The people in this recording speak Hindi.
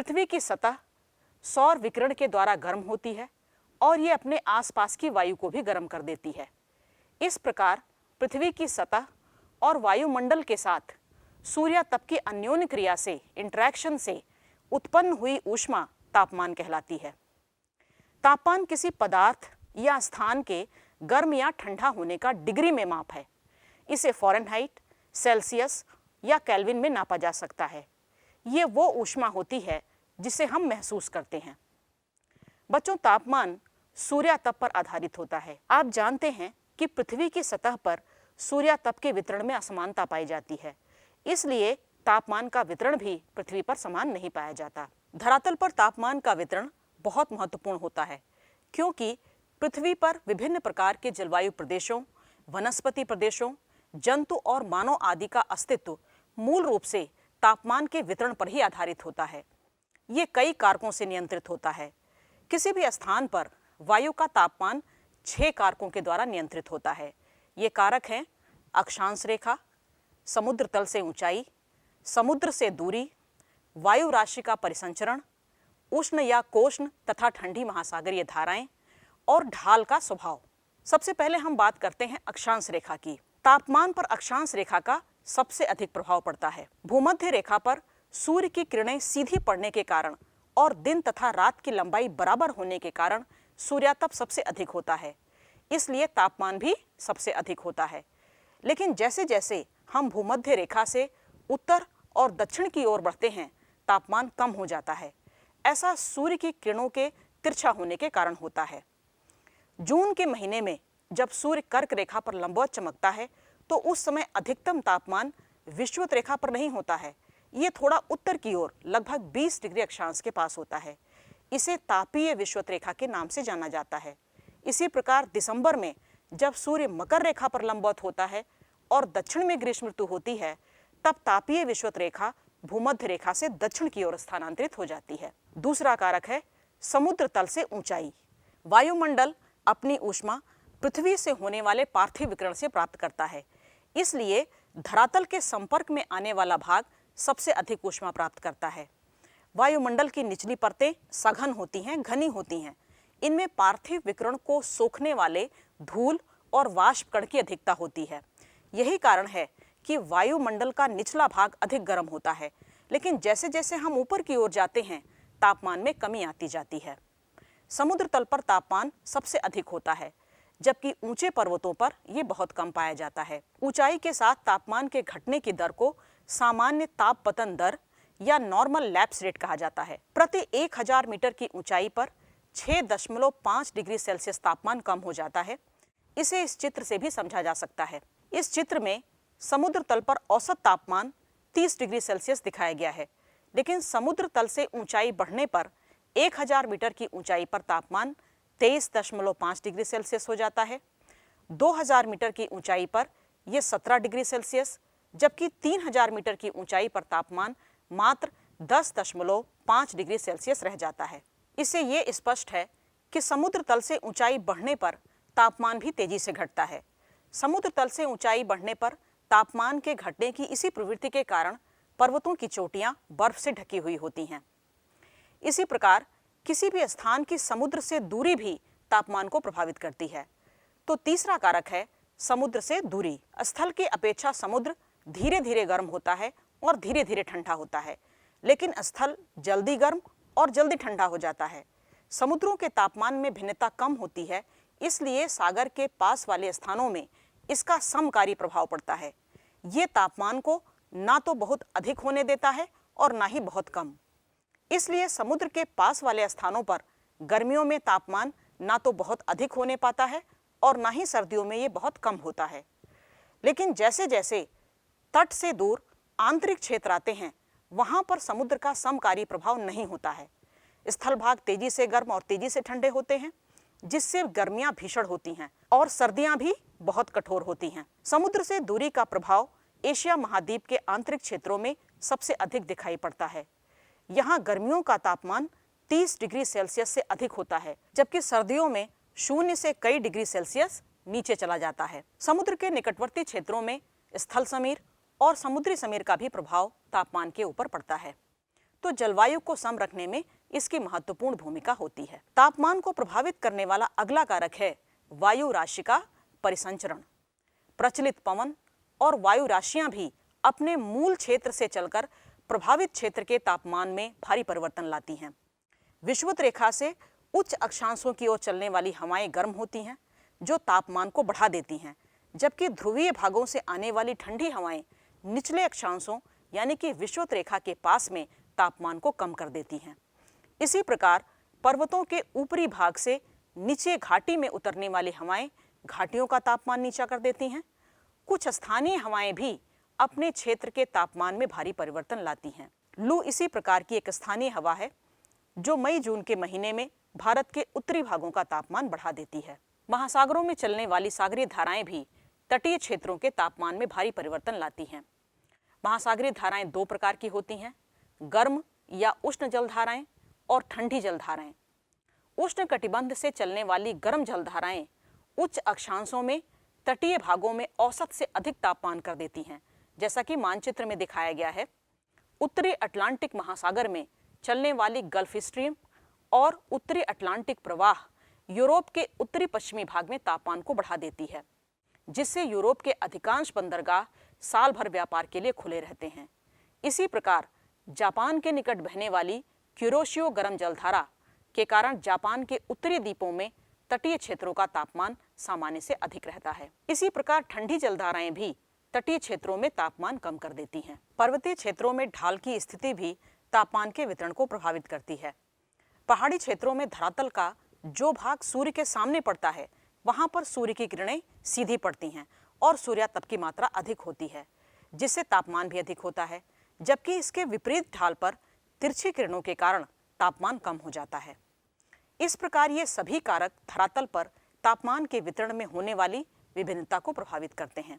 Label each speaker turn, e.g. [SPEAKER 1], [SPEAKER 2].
[SPEAKER 1] पृथ्वी की सतह सौर विकिरण के द्वारा गर्म होती है और ये अपने आसपास की वायु को भी गर्म कर देती है। इस प्रकार पृथ्वी की सतह और वायुमंडल के साथ सूर्यातप की अन्योन्य क्रिया से, इंटरैक्शन से उत्पन्न हुई ऊष्मा तापमान कहलाती है। तापमान किसी पदार्थ या स्थान के गर्म या ठंडा होने का डिग्री में माप है। इसे फ़ारेनहाइट, सेल्सियस या केल्विन में नापा जा सकता है। ये वो ऊष्मा होती है जिसे हम महसूस करते हैं। बच्चों, तापमान सूर्यातप पर आधारित होता है। आप जानते हैं कि पृथ्वी की सतह पर सूर्यातप के वितरण में असमानता पाई जाती है, इसलिए तापमान का वितरण भी पृथ्वी पर समान नहीं पाया जाता। धरातल पर तापमान का वितरण बहुत महत्वपूर्ण होता है, क्योंकि पृथ्वी पर विभिन्न प्रकार के जलवायु प्रदेशों, वनस्पति प्रदेशों, जंतु और मानव आदि का अस्तित्व मूल रूप से तापमान के वितरण पर ही आधारित होता है। ये कई कारकों से नियंत्रित होता है। किसी भी स्थान पर वायु का तापमान 6 कारकों के द्वारा नियंत्रित होता है। ये कारक हैं अक्षांश रेखा, समुद्र तल से ऊंचाई, समुद्र से दूरी, वायु राशि का परिसंचरण, उष्ण या कोष्ण तथा ठंडी महासागरीय धाराएं और ढाल का स्वभाव। सबसे पहले हम बात करते हैं अक्षांश रेखा की। तापमान पर अक्षांश रेखा का सबसे अधिक प्रभाव पड़ता है। भूमध्य रेखा पर सूर्य की किरणें सीधी पड़ने के कारण और दिन तथा रात की लंबाई बराबर होने के कारण सूर्यातप सबसे अधिक होता है, इसलिए तापमान भी सबसे अधिक होता है। लेकिन जैसे जैसे हम भूमध्य रेखा से उत्तर और दक्षिण की ओर बढ़ते हैं, तापमान कम हो जाता है। ऐसा सूर्य की किरणों के तिरछा होने के कारण होता है। जून के महीने में जब सूर्य कर्क रेखा पर लंबवत चमकता है, तो उस समय अधिकतम तापमान विषुवत रेखा पर नहीं होता है। ये थोड़ा उत्तर की ओर लगभग 20 डिग्री अक्षांश के पास होता है। इसे तापीय विषुवत रेखा के नाम से जाना जाता है। इसी प्रकार दिसंबर में जब सूर्य मकर रेखा पर लंबवत होता है और दक्षिण में ग्रीष्म ऋतु होती है, तब तापीय विषुवत रेखा भूमध्य रेखा से दक्षिण की ओर स्थानांतरित हो जाती है। दूसरा कारक है समुद्र तल से ऊंचाई। वायुमंडल अपनी ऊष्मा पृथ्वी से होने वाले पार्थिव विकिरण से प्राप्त करता है, इसलिए धरातल के संपर्क में आने वाला भाग सबसे अधिक ऊष्मा प्राप्त करता है। वायुमंडल की निचली परतें सघन होती हैं, घनी होती हैं। इनमें पार्थिव विकिरण को सोखने वाले धूल और वाष्प कण की अधिकता होती है। यही कारण है कि वायुमंडल का निचला भाग अधिक गर्म होता है, लेकिन जैसे जैसे हम ऊपर की ओर जाते हैं, तापमान में कमी आती जाती है। समुद्र तल पर तापमान सबसे अधिक होता है, जबकि ऊंचे पर्वतों पर यह बहुत कम पाया जाता है। ऊंचाई के साथ तापमान के घटने की दर को सामान्य ताप पतन दर या नॉर्मल लैप्स रेट कहा जाता है। प्रति 1000 मीटर की ऊंचाई पर 6.5 डिग्री सेल्सियस तापमान कम हो जाता है। इसे इस चित्र से भी समझा जा सकता है। इस चित्र में समुद्र तल पर औसत तापमान 30 डिग्री सेल्सियस दिखाया गया है, लेकिन समुद्र तल से ऊंचाई बढ़ने पर 1000 मीटर की ऊंचाई पर तापमान 23.5 डिग्री सेल्सियस हो जाता है। 2000 मीटर की ऊंचाई पर यह 17 डिग्री सेल्सियस, जबकि 3000 मीटर की ऊंचाई पर तापमान मात्र 10.5 डिग्री सेल्सियस रह जाता है। इससे ये स्पष्ट है कि समुद्र तल से ऊंचाई बढ़ने पर तापमान भी तेजी से घटता है। समुद्र तल से ऊंचाई बढ़ने पर तापमान के घटने की इसी प्रवृत्ति के कारण पर्वतों की चोटियां बर्फ से ढकी हुई होती हैं। इसी प्रकार किसी भी स्थान की समुद्र से दूरी भी तापमान को प्रभावित करती है। तो तीसरा कारक है समुद्र से दूरी। स्थल की अपेक्षा समुद्र धीरे धीरे गर्म होता है और धीरे धीरे ठंडा होता है, लेकिन स्थल जल्दी गर्म और जल्दी ठंडा हो जाता है। समुद्रों के तापमान में भिन्नता कम होती है, इसलिए सागर के पास वाले स्थानों में इसका समकारी प्रभाव पड़ता है। ये तापमान को ना तो बहुत अधिक होने देता है और ना ही बहुत कम। इसलिए समुद्र के पास वाले स्थानों पर गर्मियों में तापमान ना तो बहुत अधिक होने पाता है और ना ही सर्दियों में ये बहुत कम होता है। लेकिन जैसे जैसे तट से दूर आंतरिक क्षेत्र आते हैं, वहां पर समुद्र का समकारी प्रभाव नहीं होता है। स्थल भाग तेजी से गर्म और तेजी से ठंडे होते हैं, जिससे गर्मियां भीषण होती हैं और सर्दियां भी बहुत कठोर होती हैं। समुद्र से दूरी का प्रभाव एशिया महाद्वीप के आंतरिक क्षेत्रों में सबसे अधिक दिखाई पड़ता है। यहाँ गर्मियों का तापमान 30 डिग्री सेल्सियस से अधिक होता है, जबकि सर्दियों में 0 से कई डिग्री सेल्सियस नीचे चला जाता है। समुद्र के निकटवर्ती क्षेत्रों में स्थल समीर और समुद्री समीर का भी प्रभाव तापमान के ऊपर पड़ता है। तो जलवायु को सम रखने में इसकी महत्वपूर्ण भूमिका होती है। तापमान को प्रभावित करने वाला अगला कारक है वायु राशि का परिसंचरण। प्रचलित पवन और वायु राशियां भी अपने मूल क्षेत्र से चलकर प्रभावित क्षेत्र के तापमान में भारी परिवर्तन लाती हैं। विषुवत रेखा से उच्च अक्षांशों की ओर चलने वाली हवाएं गर्म होती हैं, जो तापमान को बढ़ा देती हैं, जबकि ध्रुवीय भागों से आने वाली ठंडी हवाएं निचले अक्षांशों यानी कि विषुवत रेखा के पास में तापमान को कम कर देती हैं। इसी प्रकार पर्वतों के ऊपरी भाग से नीचे घाटी में उतरने वाली हवाएं घाटियों का तापमान नीचा कर देती हैं। कुछ स्थानीय हवाएं भी अपने क्षेत्र के तापमान में भारी परिवर्तन लाती हैं। लू इसी प्रकार की एक स्थानीय हवा है जो मई जून के महीने में भारत के उत्तरी भागों का तापमान बढ़ा देती है। महासागरों में चलने वाली सागरीय धाराएं भी तटीय क्षेत्रों के तापमान में भारी परिवर्तन लाती हैं। महासागरीय धाराएं दो प्रकार की होती हैं, गर्म या उष्ण जलधाराएं और ठंडी जलधाराएं। उष्ण कटिबंध से चलने वाली गर्म जलधाराएं उच्च अक्षांशों में तटीय भागों में औसत से अधिक तापमान कर देती हैं, जैसा कि मानचित्र में दिखाया गया है। उत्तरी अटलांटिक महासागर में चलने वाली गल्फ स्ट्रीम और उत्तरी अटलांटिक प्रवाह यूरोप के उत्तरी पश्चिमी भाग में तापमान को बढ़ा देती है, जिससे यूरोप के अधिकांश बंदरगाह साल भर व्यापार के लिए खुले रहते हैं। इसी प्रकार जापान के निकट बहने वाली क्यूरोशियो गर्म जलधारा के कारण जापान के उत्तरी द्वीपों में तटीय क्षेत्रों का तापमान सामान्य से अधिक रहता है। इसी प्रकार ठंडी जलधाराएं भी तटीय क्षेत्रों में तापमान कम कर देती हैं। पर्वतीय क्षेत्रों में ढाल की स्थिति भी तापमान के वितरण को प्रभावित करती है। पहाड़ी क्षेत्रों में धरातल का जो भाग सूर्य के सामने पड़ता है, वहां पर सूर्य की किरणें सीधी पड़ती हैं और सूर्यातप की मात्रा अधिक होती है, जिससे तापमान भी अधिक होता है, जबकि इसके विपरीत ढाल पर तिरछी किरणों के कारण तापमान कम हो जाता है। इस प्रकार ये सभी कारक धरातल पर तापमान के वितरण में होने वाली विभिन्नता को प्रभावित करते हैं।